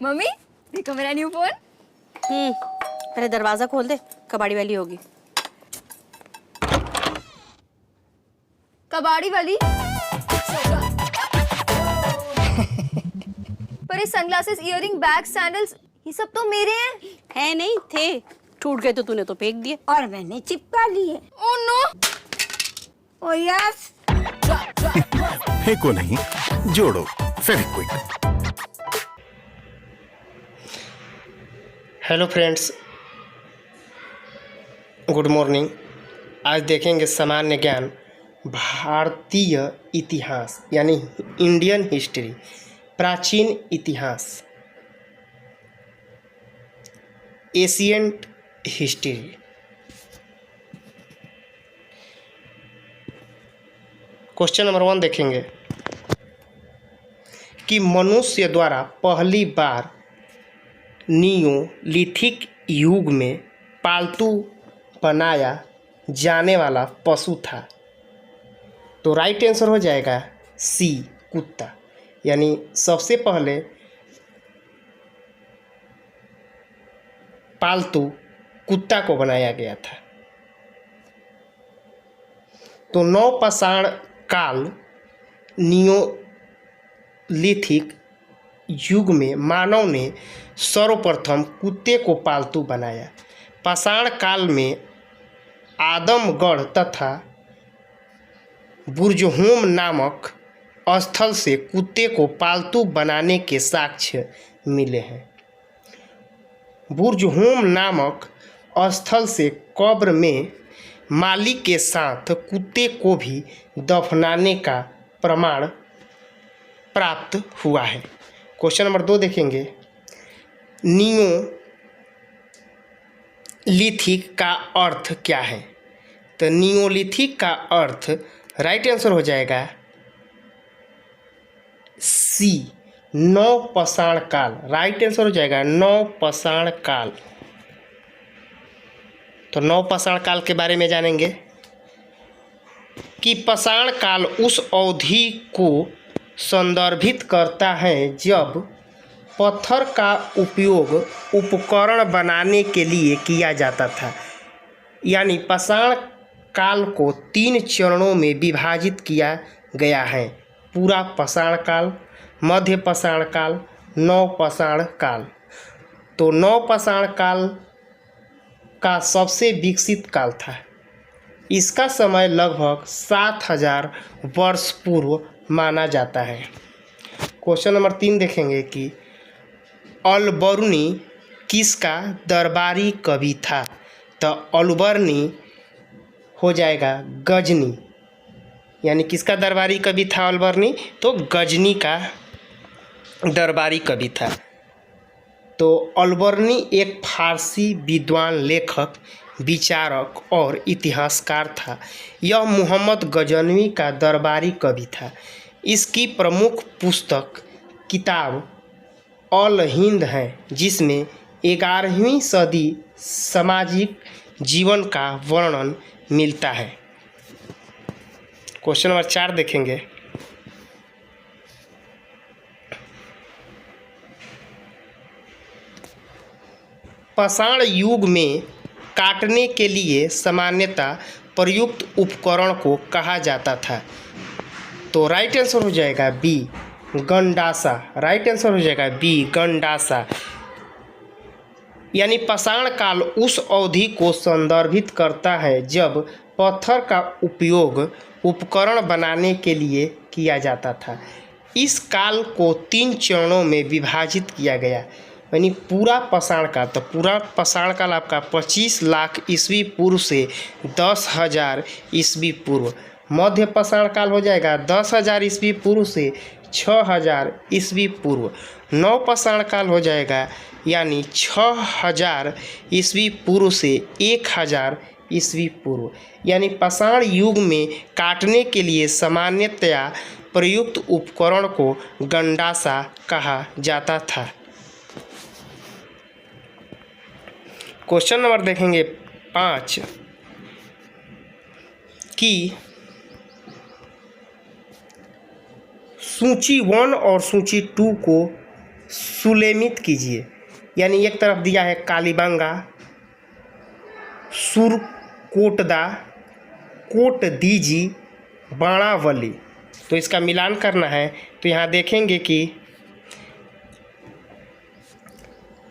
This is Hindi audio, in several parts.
मम्मी देखो मेरा न्यू फोन। पहले दरवाजा खोल दे, कबाड़ी वाली होगी। कबाड़ी वाली? पर ये सनग्लासेस, इयररिंग, बैग, सैंडल्स ये सब तो मेरे हैं। है नहीं थे, टूट गए तो तूने तो फेंक दिए। और मैंने चिपका लिए। Oh no. Oh yes. फेंको नहीं, जोड़ो Fevikwik. Hello friends, good morning. आज देखेंगे सामान्य ज्ञान, भारतीय इतिहास यानी इंडियन हिस्ट्री, प्राचीन इतिहास, एशियंट हिस्ट्री। क्वेश्चन नंबर 1 देखेंगे कि मनुष्य द्वारा पहली बार नियोलिथिक युग में पालतू बनाया जाने वाला पशु था। तो राइट आंसर हो जाएगा सी, कुत्ता। यानी सबसे पहले पालतू कुत्ता को बनाया गया था। तो नवपाषाण काल नियोलिथिक युग में मानव ने सर्वप्रथम कुत्ते को पालतू बनाया। पाषाण काल में आदमगढ़ तथा बुर्जहोम नामक स्थल से कुत्ते को पालतू बनाने के साक्ष्य मिले हैं। बुर्जहोम नामक स्थल से कब्र में मालिक के साथ कुत्ते को भी दफनाने का प्रमाण प्राप्त हुआ है। क्वेश्चन नंबर 2 देखेंगे, नियोलिथिक का अर्थ क्या है? तो नियोलिथिक का अर्थ राइट आंसर हो जाएगा सी, नवपाषाण काल। राइट आंसर हो जाएगा नवपाषाण काल। तो नवपाषाण काल के बारे में जानेंगे कि पाषाण काल उस अवधि को संदर्भित करता है जब पत्थर का उपयोग उपकरण बनाने के लिए किया जाता था। यानी पाषाण काल को 3 चरणों में विभाजित किया गया है: पूरा पाषाण काल, मध्य पाषाण काल, नवपाषाण काल। तो नवपाषाण काल का सबसे विकसित काल था। इसका समय लगभग 7000 वर्ष पूर्व माना जाता है। क्वेश्चन नंबर 3 देखेंगे कि अलबर्नी किसका दरबारी कवि था? तो अलबर्नी हो जाएगा गजनी। यानी किसका दरबारी कवि था अलबर्नी? तो गजनी का दरबारी कवि था। तो अलबर्नी एक फारसी विद्वान, लेखक, विचारक और इतिहासकार था। यह मोहम्मद गजनवी का दरबारी कवि था। इसकी प्रमुख पुस्तक किताब अल हिंद है, जिसमें 11वीं सदी सामाजिक जीवन का वर्णन मिलता है। क्वेश्चन नंबर 4 देखेंगे, पाषाण युग में काटने के लिए सामान्यतः प्रयुक्त उपकरण को कहा जाता था। तो राइट आंसर हो जाएगा बी, गंडासा। राइट आंसर हो जाएगा बी, गंडासा। यानी पाषाण काल उस अवधि को संदर्भित करता है जब पत्थर का उपयोग उपकरण बनाने के लिए किया जाता था। इस काल को 3 चरणों में विभाजित किया गया। यानी पूरा पाषाण काल, तो पूरा पाषाण काल आपका 25 लाख ईस्वी पूर्व से 10,000 ईस्वी पूर्व। मध्य पाषाण काल हो जाएगा 10,000 ईस्वी पूर्व से 6,000 ईस्वी पूर्व। नवपाषाण काल हो जाएगा यानी 6,000 ईस्वी पूर्व से 1,000 ईस्वी पूर्व। यानी पाषाण युग में काटने के लिए सामान्यतया प्रयुक्त उपकरण को गंडासा कहा जाता था। क्वेश्चन नंबर देखेंगे 5 कि सूची 1 और सूची 2 को सुलेमित कीजिए। यानी एक तरफ दिया है कालीबंगा, सुरकोटदा, कोट दीजी, बाणावली। तो इसका मिलान करना है तो यहाँ देखेंगे कि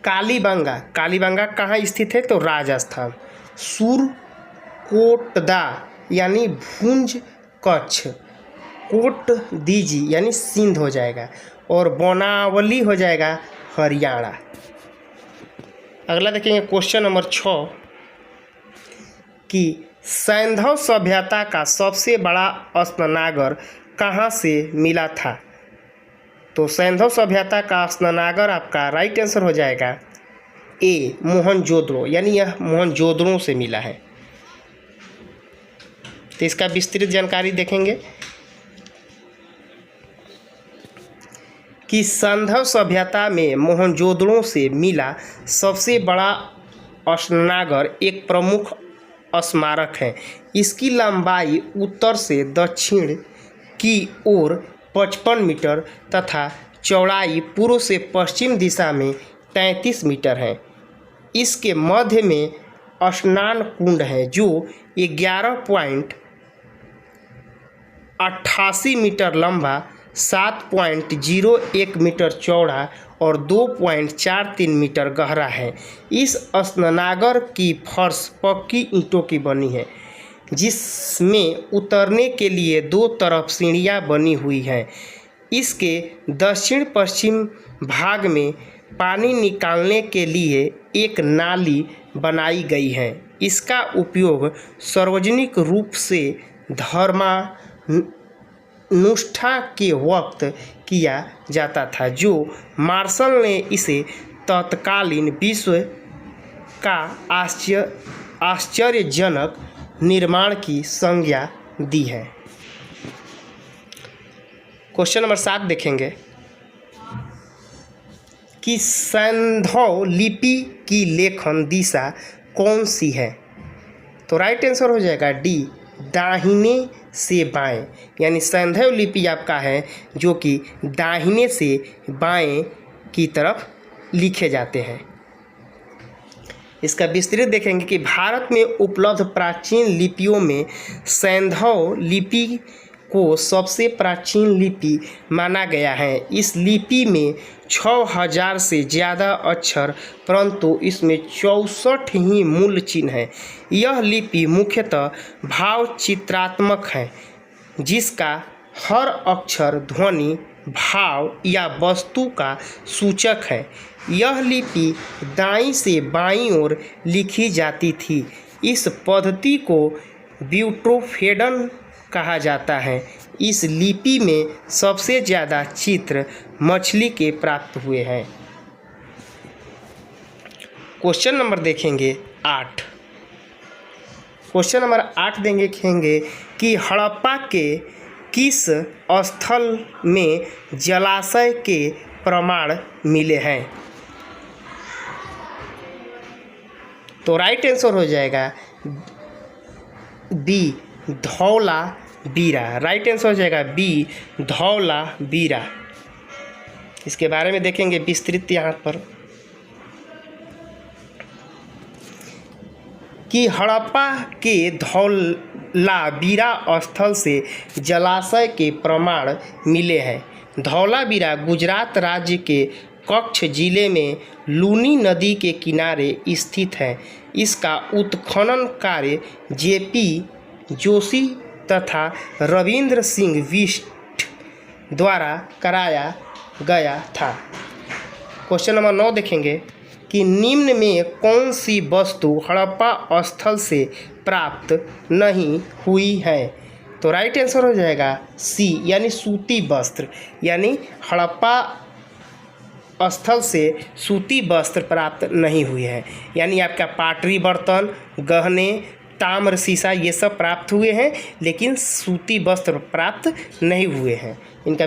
कालीबंगा, कालीबंगा कहाँ स्थित है तो राजस्थान। सुरकोटदा यानी भुंज कच्छ, कोट दीजी यानी सिंध हो जाएगा, और बनावली हो जाएगा हरियाणा। अगला देखेंगे क्वेश्चन नंबर 6 कि सैंधव सभ्यता का सबसे बड़ा स्नानागार कहाँ से मिला था। तो सैंधव सभ्यता का स्नानागार आपका राइट आंसर हो जाएगा ए मोहनजोदड़ो, यानी यह मोहनजोदड़ो से मिला है। तो इसका विस्तृत जानकारी देखेंगे कि सैंधव सभ्यता में मोहनजोदड़ो से मिला सबसे बड़ा स्नानागार एक प्रमुख स्मारक है। इसकी लंबाई उत्तर से दक्षिण की ओर 55 मीटर तथा चौड़ाई पूर्व से पश्चिम दिशा में 33 मीटर है। इसके मध्य में स्नान कुंड है जो 11.88 मीटर लंबा, 7.01 मीटर चौड़ा और 2.43 मीटर गहरा है। इस स्नानागार की फर्श पक्की ईंटों की बनी है, जिसमें उतरने के लिए 2 तरफ सीढ़ियां बनी हुई हैं। इसके दक्षिण पश्चिम भाग में पानी निकालने के लिए एक नाली बनाई गई है। इसका उपयोग सार्वजनिक रूप से धर्मानुष्ठान के वक्त किया जाता था, जो मार्शल ने इसे तत्कालीन विश्व का आश्चर्यजनक निर्माण की संज्ञा दी है। क्वेश्चन नंबर 7 देखेंगे कि सैंधव लिपि की लेखन दिशा कौन सी है। तो राइट आंसर हो जाएगा डी दाहिने से बाएं, यानी सैंधव लिपि आपका है जो कि दाहिने से बाएं की तरफ लिखे जाते हैं। इसका विस्तृत देखेंगे कि भारत में उपलब्ध प्राचीन लिपियों में सैंधव लिपि को सबसे प्राचीन लिपि माना गया है। इस लिपि में 6000 से ज़्यादा अक्षर, परंतु इसमें 64 ही मूल चिन्ह हैं। यह लिपि मुख्यतः भाव चित्रात्मक है, जिसका हर अक्षर ध्वनि, भाव या वस्तु का सूचक है। यह लिपि दाईं से बाईं ओर लिखी जाती थी। इस पद्धति को ब्यूट्रोफेडन कहा जाता है। इस लिपि में सबसे ज़्यादा चित्र मछली के प्राप्त हुए हैं। क्वेश्चन नंबर देखेंगे 8। क्वेश्चन नंबर 8 देखेंगे कि हड़प्पा के किस स्थल में जलाशय के प्रमाण मिले हैं। तो राइट आंसर हो जाएगा बी धौलावीरा। राइट आंसर हो जाएगा बी धौलावीरा। इसके बारे में देखेंगे विस्तृत यहाँ पर कि हड़प्पा के धौलावीरा स्थल से जलाशय के प्रमाण मिले हैं। धौलावीरा गुजरात राज्य के कच्छ जिले में लूनी नदी के किनारे स्थित है। इसका उत्खनन कार्य जेपी जोशी तथा रविंद्र सिंह बिष्ट द्वारा कराया गया था। क्वेश्चन नंबर 9 देखेंगे कि निम्न में कौन सी वस्तु हड़प्पा स्थल से प्राप्त नहीं हुई है। तो राइट आंसर हो जाएगा सी, यानी सूती वस्त्र। यानी हड़प्पा स्थल से सूती वस्त्र प्राप्त नहीं हुए हैं। यानी आपका पाटरी बर्तन, गहने, ताम्र, शीशा ये सब प्राप्त हुए हैं, लेकिन सूती वस्त्र प्राप्त नहीं हुए हैं। इनका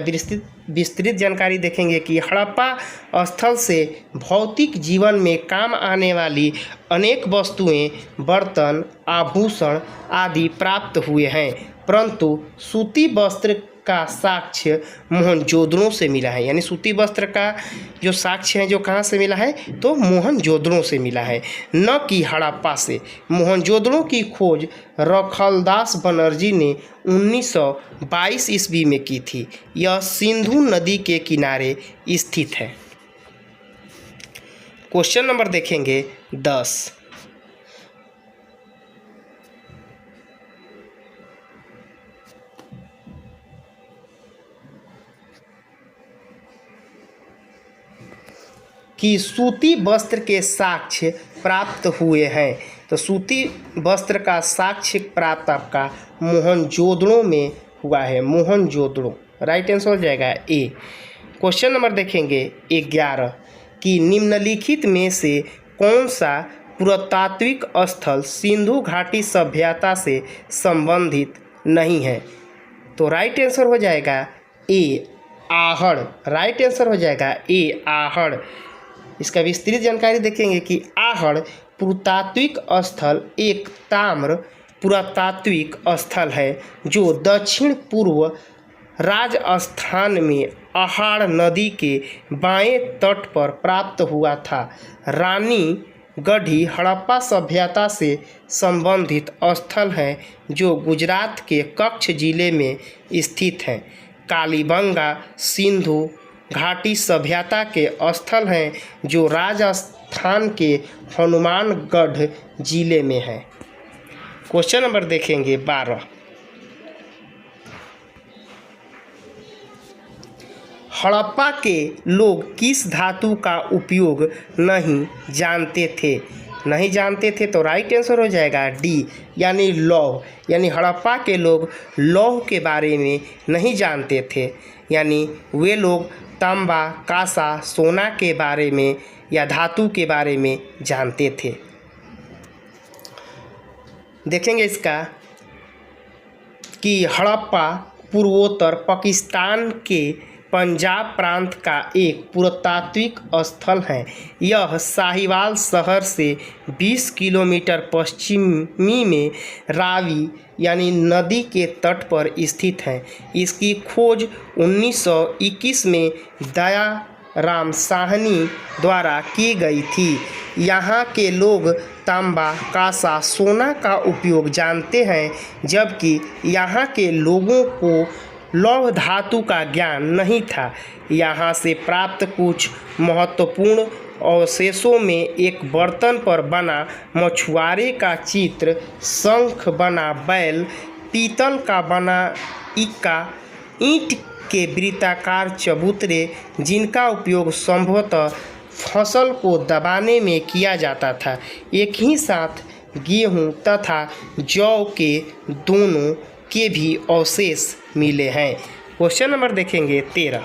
विस्तृत जानकारी देखेंगे कि हड़प्पा स्थल से भौतिक जीवन में काम आने वाली अनेक वस्तुएं, बर्तन, आभूषण आदि प्राप्त हुए हैं। परंतु सूती वस्त्र का साक्ष्य मोहनजोदड़ो से मिला है। यानी सूती वस्त्र का जो साक्ष्य है जो कहाँ से मिला है, तो मोहनजोदड़ो से मिला है, न कि हड़प्पा से। मोहनजोदड़ो की खोज रखलदास बनर्जी ने 1922 ईस्वी में की थी। यह सिंधु नदी के किनारे स्थित है। क्वेश्चन नंबर देखेंगे 10। कि सूती वस्त्र के साक्ष्य प्राप्त हुए हैं। तो सूती वस्त्र का साक्ष्य प्राप्त आपका मोहनजोदड़ो में हुआ है, मोहनजोदड़ो। राइट आंसर हो जाएगा ए। क्वेश्चन नंबर देखेंगे 11 कि निम्नलिखित में से कौन सा पुरातात्विक स्थल सिंधु घाटी सभ्यता से संबंधित नहीं है। तो राइट आंसर हो जाएगा ए आहड़। राइट आंसर हो जाएगा ए आहड़। इसका विस्तृत जानकारी देखेंगे कि आहड़ पुरातात्विक स्थल एक ताम्र पुरातात्विक स्थल है जो दक्षिण पूर्व राजस्थान में अहाड़ नदी के बाएं तट पर प्राप्त हुआ था। रानी गढ़ी हड़प्पा सभ्यता से संबंधित स्थल है जो गुजरात के कच्छ जिले में स्थित है। कालीबंगा सिंधु घाटी सभ्यता के स्थल हैं जो राजस्थान के हनुमानगढ़ जिले में है। क्वेश्चन नंबर देखेंगे 12। हड़प्पा के लोग किस धातु का उपयोग नहीं जानते थे। नहीं जानते थे तो राइट आंसर हो जाएगा डी यानी लौह। यानी हड़प्पा के लोग लौह के बारे में नहीं जानते थे। यानी वे लोग तांबा कांसा सोना के बारे में या धातु के बारे में जानते थे। देखेंगे इसका कि हड़प्पा पूर्वोत्तर पाकिस्तान के पंजाब प्रांत का एक पुरातात्विक स्थल है। यह साहिवाल शहर से 20 किलोमीटर पश्चिमी में रावी यानी नदी के तट पर स्थित है। इसकी खोज 1921 में दया राम साहनी द्वारा की गई थी। यहाँ के लोग तांबा कांसा सोना का उपयोग जानते हैं, जबकि यहाँ के लोगों को लौह धातु का ज्ञान नहीं था। यहाँ से प्राप्त कुछ महत्वपूर्ण अवशेषों में एक बर्तन पर बना मछुआरे का चित्र, शंख बना बैल, पीतल का बना इक्का, ईंट के वृत्ताकार चबूतरे जिनका उपयोग संभवतः फसल को दबाने में किया जाता था। एक ही साथ गेहूं तथा जौ के दोनों के भी अवशेष मिले हैं। क्वेश्चन नंबर देखेंगे 13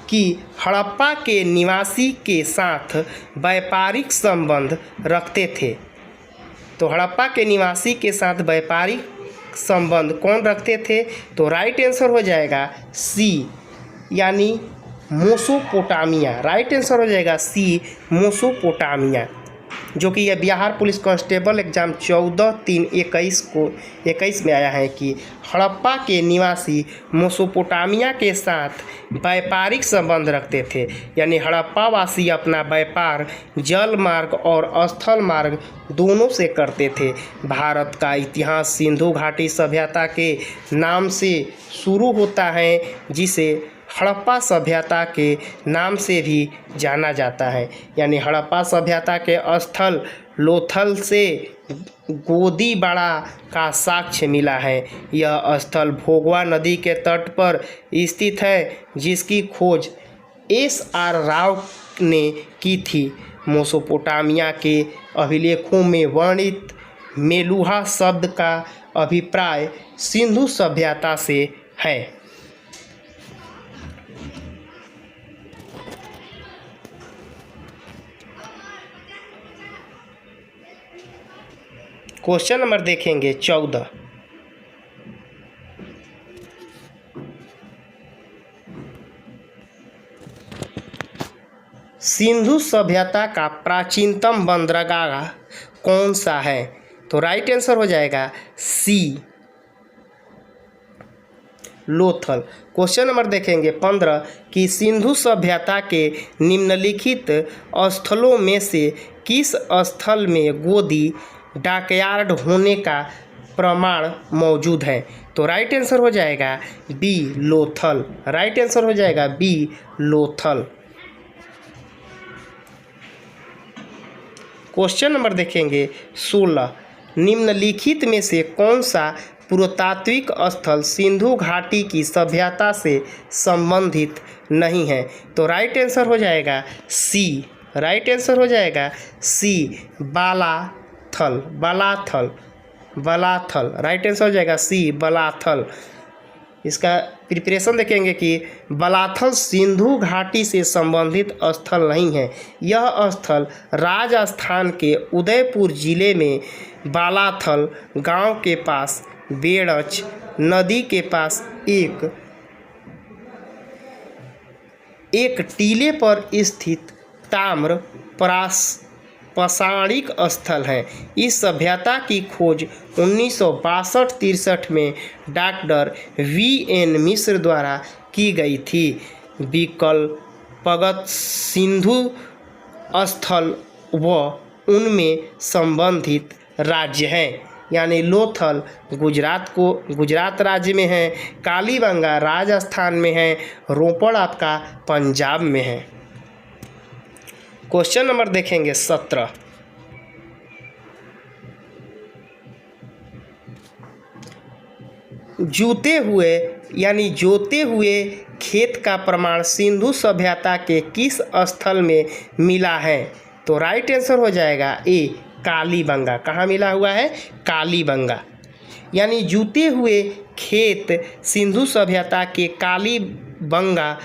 कि हड़प्पा के निवासी के साथ व्यापारिक संबंध रखते थे। तो हड़प्पा के निवासी के साथ व्यापारिक संबंध कौन रखते थे। तो राइट आंसर हो जाएगा सी यानी मेसोपोटामिया। राइट आंसर हो जाएगा सी मेसोपोटामिया, जो कि यह बिहार पुलिस कांस्टेबल एग्जाम 14/3/21 में आया है कि हड़प्पा के निवासी मेसोपोटामिया के साथ व्यापारिक संबंध रखते थे। यानी हड़प्पा वासी अपना व्यापार जल मार्ग और स्थल मार्ग दोनों से करते थे। भारत का इतिहास सिंधु घाटी सभ्यता के नाम से शुरू होता है, जिसे हड़प्पा सभ्यता के नाम से भी जाना जाता है। यानी हड़प्पा सभ्यता के स्थल लोथल से गोदीबाड़ा का साक्ष्य मिला है। यह स्थल भोगवा नदी के तट पर स्थित है, जिसकी खोज SR राव ने की थी। मेसोपोटामिया के अभिलेखों में वर्णित मेलुहा शब्द का अभिप्राय सिंधु सभ्यता से है। क्वेश्चन नंबर देखेंगे 14 सिंधु सभ्यता का प्राचीनतम बंदरगाह कौन सा है। तो राइट आंसर हो जाएगा सी लोथल। क्वेश्चन नंबर देखेंगे 15 कि सिंधु सभ्यता के निम्नलिखित स्थलों में से किस स्थल में गोदी डॉकयार्ड होने का प्रमाण मौजूद है। तो राइट आंसर हो जाएगा बी लोथल। राइट आंसर हो जाएगा बी लोथल। क्वेश्चन नंबर देखेंगे 16 निम्नलिखित में से कौन सा पुरातात्विक स्थल सिंधु घाटी की सभ्यता से संबंधित नहीं है। तो राइट आंसर हो जाएगा सी। राइट आंसर हो जाएगा सी बालाथल। बालाथल बालाथल राइट आंसर हो जाएगा सी बालाथल। इसका प्रिपरेशन देखेंगे कि बालाथल सिंधु घाटी से संबंधित स्थल नहीं है। यह स्थल राजस्थान के उदयपुर जिले में बालाथल गांव के पास बेड़च नदी के पास एक टीले पर स्थित ताम्र पाषाणिक स्थल है। इस सभ्यता की खोज 1962-63 में डॉक्टर वी.एन. मिश्र द्वारा की गई थी। विकल्पगत सिंधु स्थल व उनमें संबंधित राज्य हैं। यानी लोथल गुजरात राज्य में है, कालीबंगा राजस्थान में है, रोपड़ आपका पंजाब में है। क्वेश्चन नंबर देखेंगे 17 जोते हुए खेत का प्रमाण सिंधु सभ्यता के किस स्थल में मिला है। तो राइट आंसर हो जाएगा ए कालीबंगा। कहाँ मिला हुआ है? कालीबंगा। यानी जूते हुए खेत सिंधु सभ्यता के कालीबंगा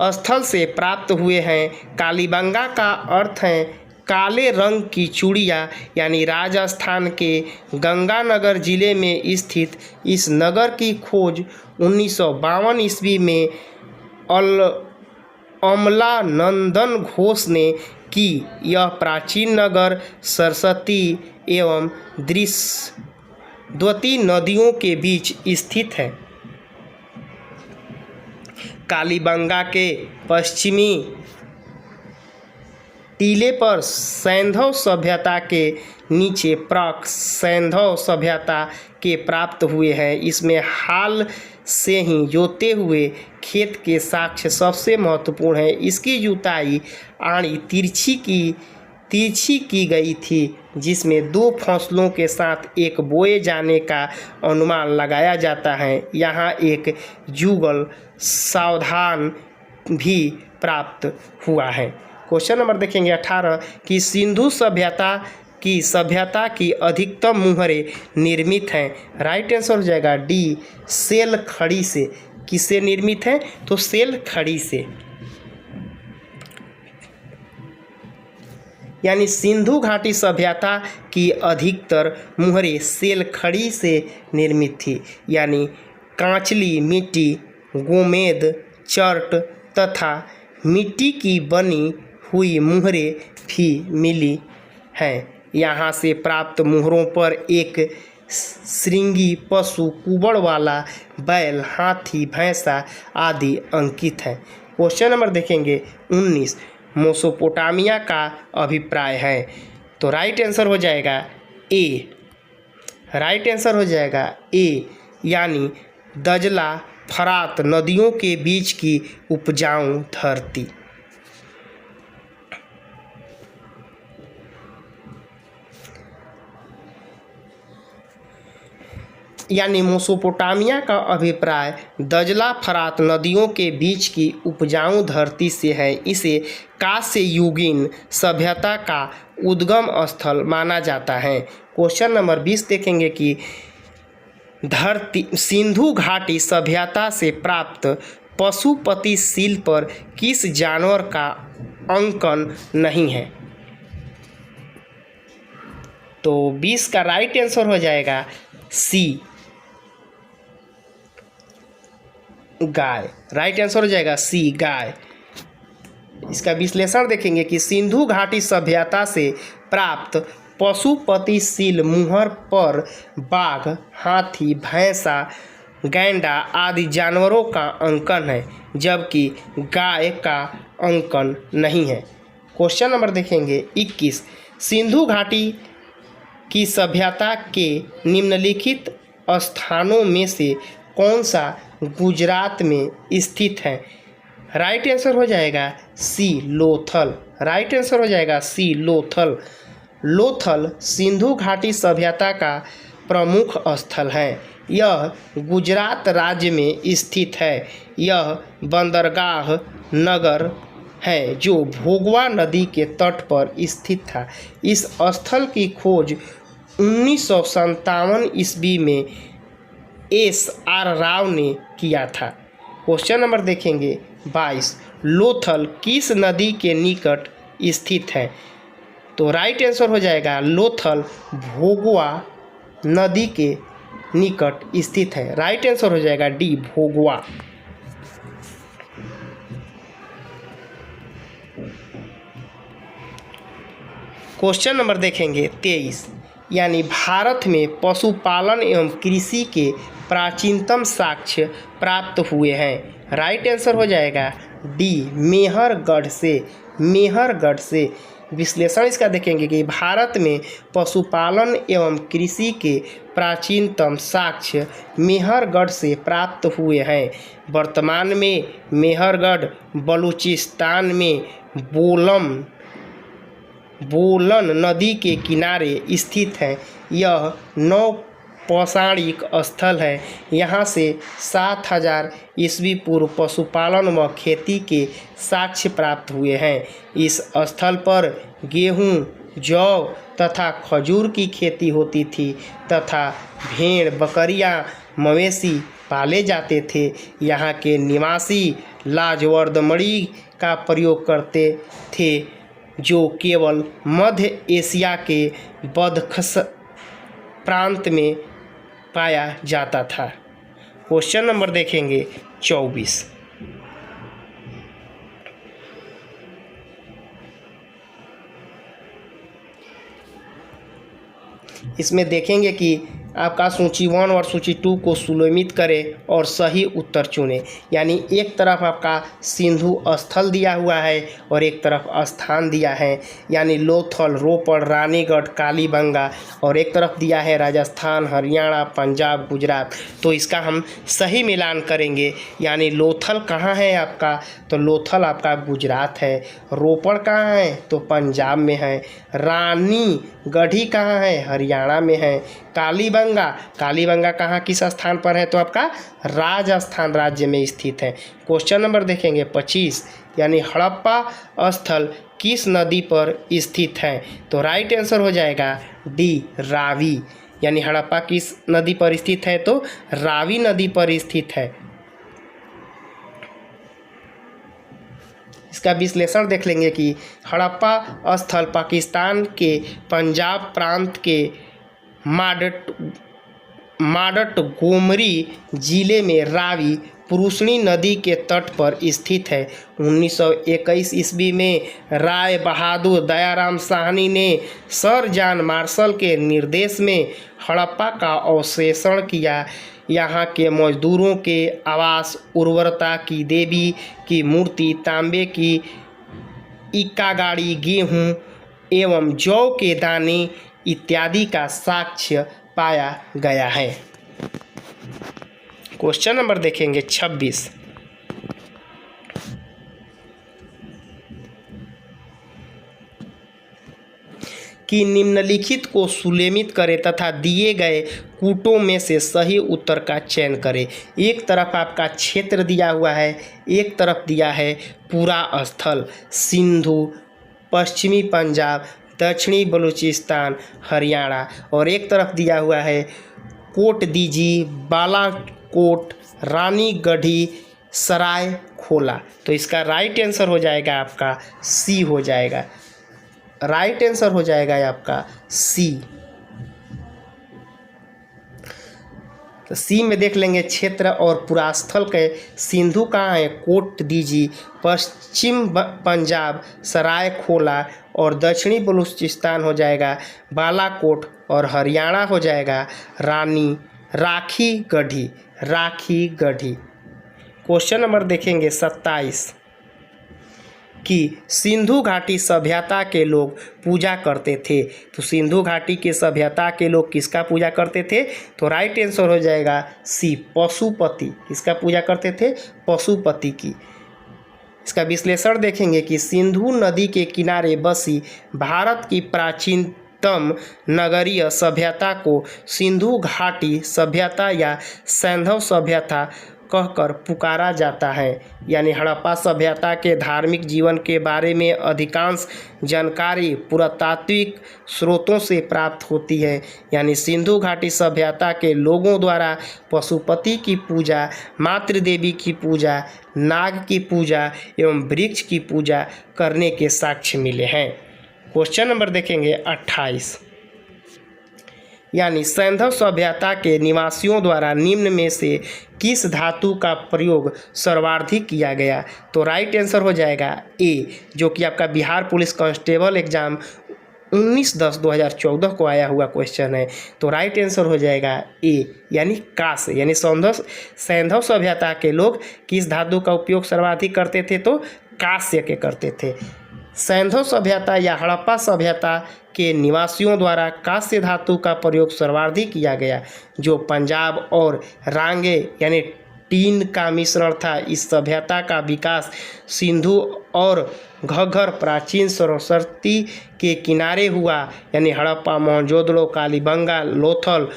स्थल से प्राप्त हुए हैं। कालीबंगा का अर्थ है काले रंग की चूड़ियाँ। यानी राजस्थान के गंगानगर जिले में स्थित इस नगर की खोज 1952 ईस्वी में अमलानंदन घोष ने की। यह प्राचीन नगर सरस्वती एवं द्वती नदियों के बीच स्थित है। कालीबंगा के पश्चिमी टीले पर सैंधव सभ्यता के नीचे प्राक सैंधव सभ्यता के प्राप्त हुए हैं। इसमें हाल से ही जोते हुए खेत के साक्ष्य सबसे महत्वपूर्ण है। इसकी जुताई आड़ी तिरछी की गई थी, जिसमें 2 फसलों के साथ एक बोए जाने का अनुमान लगाया जाता है। यहाँ एक जुगल सावधान भी प्राप्त हुआ है। क्वेश्चन नंबर देखेंगे 18 कि सिंधु सभ्यता की अधिकतम मुहरें निर्मित हैं। राइट आंसर हो जाएगा डी सेल खड़ी से। किससे निर्मित है? तो सेल खड़ी से। यानी सिंधु घाटी सभ्यता की अधिकतर मुहरें सेल खड़ी से निर्मित थी। यानी कांचली मिट्टी, गोमेद, चर्ट तथा मिट्टी की बनी हुई मुहरें भी मिली हैं। यहाँ से प्राप्त मुहरों पर एक श्रृंगी पशु, कुबड़ वाला बैल, हाथी, भैंसा आदि अंकित हैं। क्वेश्चन नंबर देखेंगे 19 मेसोपोटामिया का अभिप्राय है। तो राइट आंसर हो जाएगा ए। राइट आंसर हो जाएगा ए। यानी दजला फरात नदियों के बीच की उपजाऊ धरती। यानी मेसोपोटामिया का अभिप्राय दजला फरात नदियों के बीच की उपजाऊ धरती से है। इसे कांस्य युगीन सभ्यता का उद्गम स्थल माना जाता है। क्वेश्चन नंबर 20 देखेंगे कि सिंधु घाटी सभ्यता से प्राप्त पशुपति शिल्प पर किस जानवर का अंकन नहीं है। तो 20 का राइट आंसर हो जाएगा सी गाय। राइट आंसर हो जाएगा सी गाय। इसका विश्लेषण देखेंगे कि सिंधु घाटी सभ्यता से प्राप्त पशुपतिशील मुहर पर बाघ, हाथी, भैंसा, गैंडा आदि जानवरों का अंकन है, जबकि गाय का अंकन नहीं है। क्वेश्चन नंबर देखेंगे 21। सिंधु घाटी की सभ्यता के निम्नलिखित स्थानों में से कौन सा गुजरात में स्थित है? राइट आंसर हो जाएगा सी लोथल। राइट आंसर हो जाएगा सी लोथल। लोथल सिंधु घाटी सभ्यता का प्रमुख स्थल है। यह गुजरात राज्य में स्थित है। यह बंदरगाह नगर है जो भोगवा नदी के तट पर स्थित था। इस स्थल की खोज 1957 ईस्वी में S.R. राव ने किया था। क्वेश्चन नंबर देखेंगे 22। लोथल किस नदी के निकट स्थित है? तो राइट आंसर हो जाएगा लोथल भोगवा नदी के निकट स्थित है। राइट आंसर हो जाएगा डी भोगवा। क्वेश्चन नंबर देखेंगे 23। यानी भारत में पशुपालन एवं कृषि के प्राचीनतम साक्ष्य प्राप्त हुए हैं। राइट आंसर हो जाएगा डी मेहरगढ़ से। मेहरगढ़ से। विश्लेषण इसका देखेंगे कि भारत में पशुपालन एवं कृषि के प्राचीनतम साक्ष्य मेहरगढ़ से प्राप्त हुए हैं। वर्तमान में मेहरगढ़ बलूचिस्तान में बोलन नदी के किनारे स्थित है। यह नौपौराणिक स्थल है। यहाँ से 7000 ईस्वी पूर्व पशुपालन व खेती के साक्ष्य प्राप्त हुए हैं। इस स्थल पर गेहूँ, जौ तथा खजूर की खेती होती थी तथा भेड़, बकरियाँ, मवेशी पाले जाते थे। यहाँ के निवासी लाजवर्दमणि का प्रयोग करते थे जो केवल मध्य एशिया के बदख्श प्रांत में पाया जाता था। क्वेश्चन नंबर देखेंगे 24। इसमें देखेंगे कि आपका सूची 1 और सूची 2 को सुनिश्चित करें और सही उत्तर चुनें। यानी एक तरफ आपका सिंधु स्थल दिया हुआ है और एक तरफ स्थान दिया है, यानी लोथल, रोपड़, रानीगढ़, कालीबंगा, और एक तरफ दिया है राजस्थान, हरियाणा, पंजाब, गुजरात। तो इसका हम सही मिलान करेंगे। यानी लोथल कहाँ है आपका? तो लोथल आपका गुजरात है। रोपड़ कहाँ है? तो पंजाब में है। रानीगढ़ी कहाँ है? हरियाणा में है। कालीबंगा कहाँ किस स्थान पर है? तो आपका राजस्थान राज्य में स्थित है। क्वेश्चन नंबर देखेंगे 25। यानी हड़प्पा स्थल किस नदी पर स्थित है? तो राइट आंसर हो जाएगा डी रावी। यानी हड़प्पा किस नदी पर स्थित है? तो रावी नदी पर स्थित है। इसका विश्लेषण देख लेंगे कि हड़प्पा स्थल पाकिस्तान के पंजाब प्रांत के माडट गोमरी जिले में रावी पुरुषनी नदी के तट पर स्थित है। 1921 ईस्वी में राय बहादुर दयाराम साहनी ने सर जॉन मार्शल के निर्देश में हड़प्पा का अवशेषण किया। यहाँ के मजदूरों के आवास, उर्वरता की देवी की मूर्ति, तांबे की इक्का गाड़ी, गेहूँ एवं जौ के दाने इत्यादि का साक्ष्य पाया गया है। क्वेश्चन नंबर देखेंगे 26। कि निम्नलिखित को सुलेमित करें तथा दिए गए कूटों में से सही उत्तर का चयन करें। एक तरफ आपका क्षेत्र दिया हुआ है, एक तरफ दिया है पूरा स्थल, सिंधु, पश्चिमी पंजाब, दक्षिणी बलूचिस्तान, हरियाणा, और एक तरफ दिया हुआ है कोट दीजी, बालाकोट, रानीगढ़ी, सराय खोला। तो इसका राइट आंसर हो जाएगा आपका सी हो जाएगा। राइट आंसर हो जाएगा आपका सी। तो सी में देख लेंगे क्षेत्र और पुरास्थल के सिंधु कहाँ है, कोट दीजी, पश्चिम पंजाब सरायखोला और दक्षिणी बलूचिस्तान हो जाएगा बालाकोट और हरियाणा हो जाएगा राखी गढ़ी। क्वेश्चन नंबर देखेंगे 27 कि सिंधु घाटी सभ्यता के लोग पूजा करते थे। तो सिंधु घाटी के सभ्यता के लोग किसका पूजा करते थे? तो राइट आंसर हो जाएगा सी, पशुपति। किसका पूजा करते थे? पशुपति की। इसका विश्लेषण देखेंगे कि सिंधु नदी के किनारे बसी भारत की प्राचीनतम नगरीय सभ्यता को सिंधु घाटी सभ्यता या सैंधव सभ्यता कहकर पुकारा जाता है। यानी हड़प्पा सभ्यता के धार्मिक जीवन के बारे में अधिकांश जानकारी पुरातात्विक स्रोतों से प्राप्त होती है। यानी सिंधु घाटी सभ्यता के लोगों द्वारा पशुपति की पूजा, मातृदेवी की पूजा, नाग की पूजा एवं वृक्ष की पूजा करने के साक्ष्य मिले हैं। क्वेश्चन नंबर देखेंगे 28 यानी सैंधव सभ्यता के निवासियों द्वारा निम्न में से किस धातु का प्रयोग सर्वाधिक किया गया? तो राइट आंसर हो जाएगा ए, जो कि आपका बिहार पुलिस कांस्टेबल एग्जाम 19/10/2014 को आया हुआ क्वेश्चन है। तो राइट आंसर हो जाएगा ए, यानी कांस्य। यानी सैंधव सभ्यता के लोग किस धातु का उपयोग सर्वाधिक करते थे? तो कांस्य के करते थे। सैंधव सभ्यता या हड़प्पा सभ्यता के निवासियों द्वारा कांस्य धातु का प्रयोग सर्वाधिक किया गया, जो पंजाब और रांगे यानी टीन का मिश्रण था। इस सभ्यता का विकास सिंधु और घग्गर प्राचीन सरस्वती के किनारे हुआ। यानी हड़प्पा, मोहनजोदड़ो, कालीबंगा, लोथल,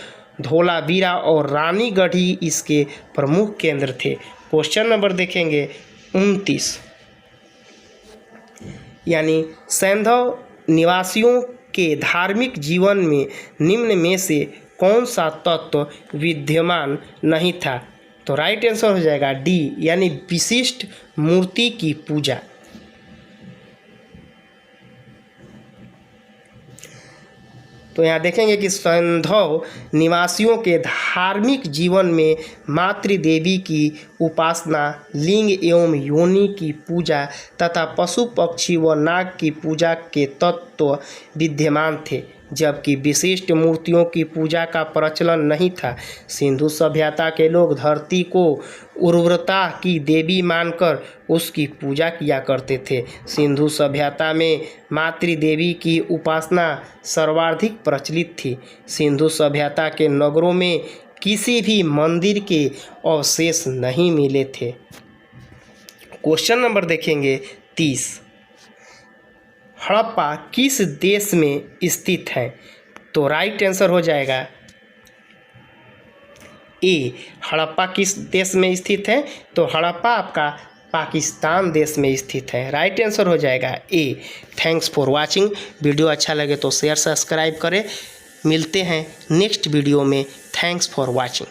धोलावीरा और रानीगढ़ी इसके प्रमुख केंद्र थे। क्वेश्चन नंबर देखेंगे 29 यानी सैंधव निवासियों के धार्मिक जीवन में निम्न में से कौन सा तत्व विद्यमान नहीं था? तो राइट आंसर हो जाएगा डी, यानी विशिष्ट मूर्ति की पूजा। तो यहाँ देखेंगे कि सैंधव निवासियों के धार्मिक जीवन में मातृदेवी की उपासना, लिंग एवं योनि की पूजा तथा पशु पक्षी व नाग की पूजा के तत्व विद्यमान थे, जबकि विशिष्ट मूर्तियों की पूजा का प्रचलन नहीं था। सिंधु सभ्यता के लोग धरती को उर्वरता की देवी मानकर उसकी पूजा किया करते थे। सिंधु सभ्यता में मातृदेवी की उपासना सर्वाधिक प्रचलित थी। सिंधु सभ्यता के नगरों में किसी भी मंदिर के अवशेष नहीं मिले थे। क्वेश्चन नंबर देखेंगे 30 हड़प्पा किस देश में स्थित है? तो राइट आंसर हो जाएगा ए, हड़प्पा किस देश में स्थित है? तो हड़प्पा आपका पाकिस्तान देश में स्थित है। राइट आंसर हो जाएगा A. Thanks for watching. Video अच्छा लगे तो शेयर सब्सक्राइब करें। मिलते हैं नेक्स्ट वीडियो में। Thanks for watching.